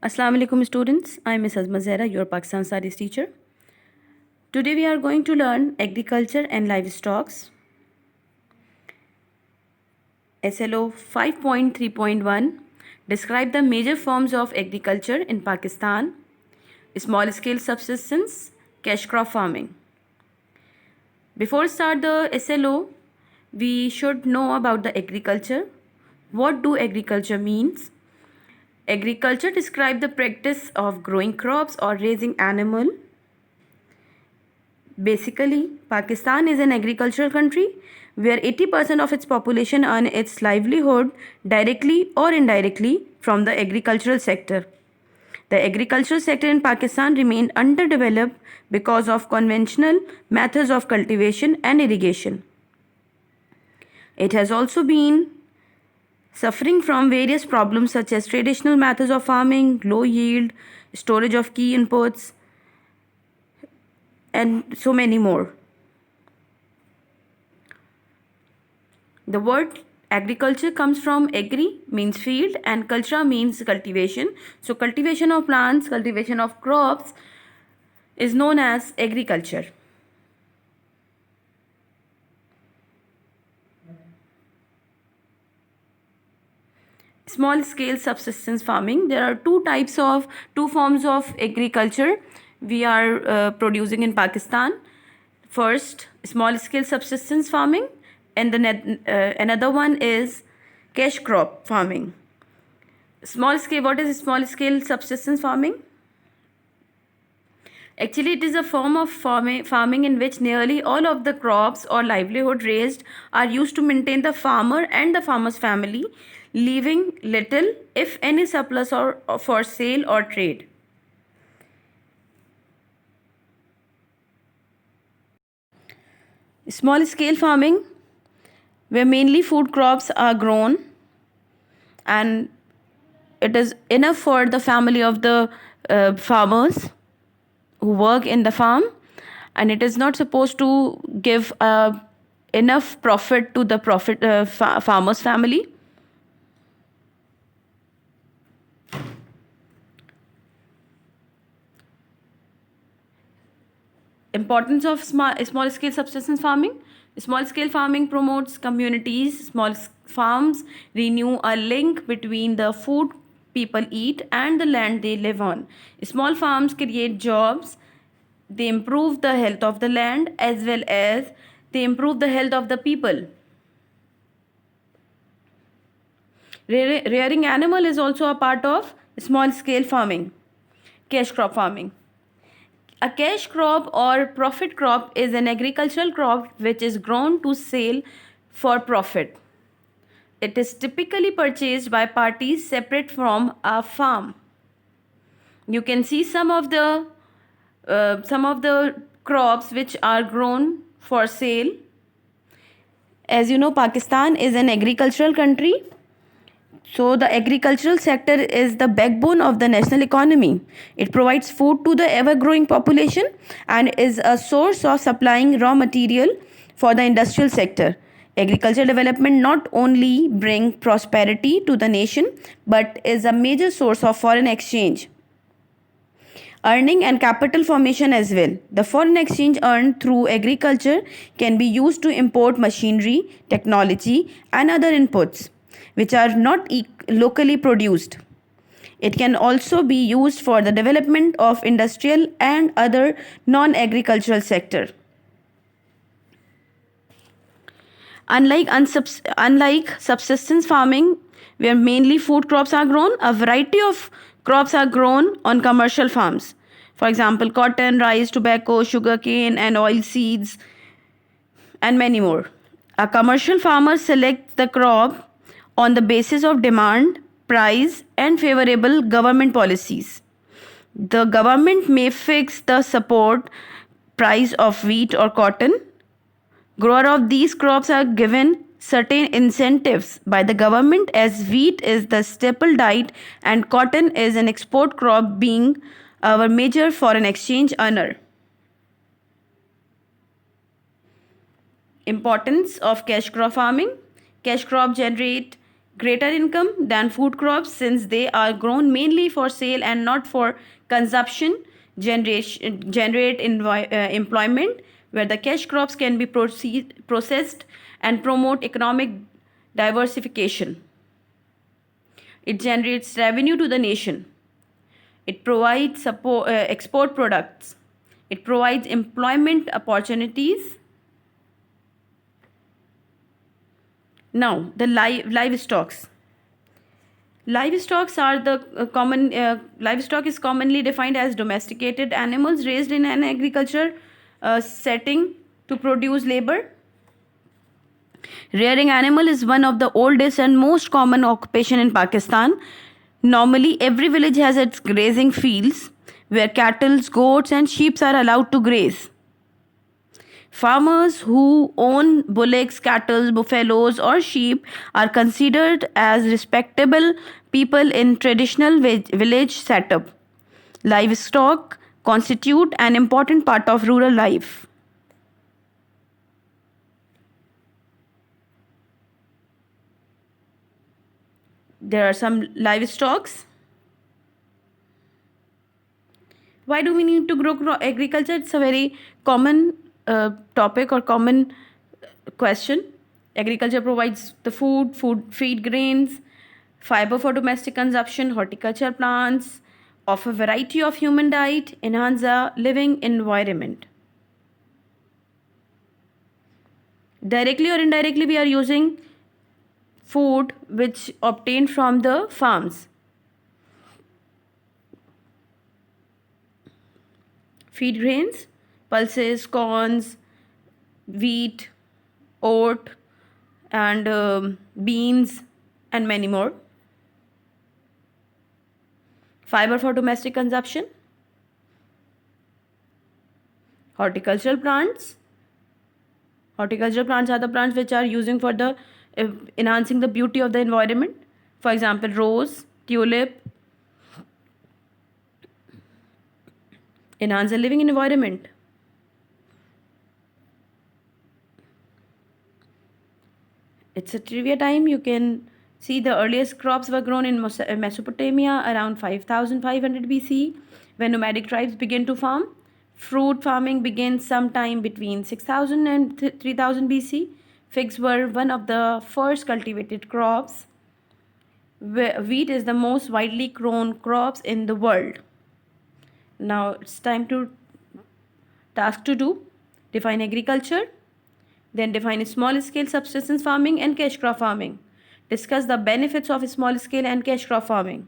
Assalamu alaikum students, I am Ms. Azma Zahra, your Pakistan Studies teacher. Today we are going to learn agriculture and livestock. SLO 5.3.1 describe the major forms of agriculture in Pakistan, small scale subsistence, cash crop farming. Before start the SLO, we should know about the agriculture. What do agriculture means? Agriculture describe the practice of growing crops or raising animal. Basically, Pakistan is an agricultural country where 80% of its population earn its livelihood directly or indirectly from the agricultural sector. The agricultural sector in Pakistan remained underdeveloped because of conventional methods of cultivation and irrigation. It has also been suffering from various problems such as traditional methods of farming, low yield, storage of key inputs, and so many more. The word agriculture comes from agri means field and cultura means cultivation. So cultivation of plants, cultivation of crops is known as agriculture. Small scale subsistence farming. There are two forms of agriculture we are producing in Pakistan. First, small scale subsistence farming, and another one is cash crop farming. What is small scale subsistence farming? Actually, it is a form of farming in which nearly all of the crops or livelihood raised are used to maintain the farmer and the farmer's family, leaving little, if any, surplus or for sale or trade. Small scale farming, where mainly food crops are grown, and it is enough for the family of the farmers who work in the farm, and it is not supposed to give enough profit to the farmer's family. Importance of small scale subsistence farming. Small scale farming promotes communities. Farms renew a link between the food people eat and the land they live on. Small farms create jobs. They improve the health of the land as well as they improve the health of the people. Rearing animal is also a part of small scale farming. Cash crop farming. A cash crop or profit crop is an agricultural crop which is grown to sale for profit. It is typically purchased by parties separate from a farm. You can see some of the crops which are grown for sale. As you know, Pakistan is an agricultural country. So the agricultural sector is the backbone of the national economy. It provides food to the ever-growing population and is a source of supplying raw material for the industrial sector. Agricultural development not only bring prosperity to the nation but is a major source of foreign exchange, earning and capital formation as well. The foreign exchange earned through agriculture can be used to import machinery, technology, and other inputs which are not locally produced. It can also be used for the development of industrial and other non-agricultural sector. Unlike subsistence farming, where mainly food crops are grown, a variety of crops are grown on commercial farms. For example, cotton, rice, tobacco, sugarcane, and oil seeds, and many more. A commercial farmer selects the crop on the basis of demand, price, and favorable government policies. The government may fix the support price of wheat or cotton. Grower of these crops are given certain incentives by the government, as wheat is the staple diet and cotton is an export crop, being our major foreign exchange earner. Importance of cash crop farming. Cash crop generate greater income than food crops since they are grown mainly for sale and not for consumption, generate employment where the cash crops can be processed and promote economic diversification. It generates revenue to the nation. It provides export products. It provides employment opportunities. Now, the livestocks. Livestock is commonly defined as domesticated animals raised in an agriculture setting to produce labor. Rearing animal is one of the oldest and most common occupation in Pakistan. Normally, every village has its grazing fields where cattle, goats, and sheep are allowed to graze. Farmers who own bullocks, cattle, buffaloes, or sheep are considered as respectable people in traditional village setup. Livestock constitute an important part of rural life. There are some livestocks. Why do we need to grow agriculture? It's a very common topic or common question. Agriculture provides the feed grains, fiber for domestic consumption, horticulture plants, offer variety of human diet, enhance the living environment. Directly or indirectly, we are using food which obtained from the farms. Feed grains, pulses, corns, wheat, oat, and beans, and many more. Fiber for domestic consumption. Horticultural plants. Horticultural plants are the plants which are using for the enhancing the beauty of the environment. For example, rose, tulip, enhance the living environment. It's a trivia time. You can see the earliest crops were grown in Mesopotamia around 5500 BC when nomadic tribes began to farm. Fruit farming began sometime between 6000 and 3000 BC. Figs were one of the first cultivated crops. Wheat is the most widely grown crops in the world. Now it's time to task to do. Define agriculture. Then define small scale subsistence farming and cash crop farming. Discuss the benefits of small scale and cash crop farming.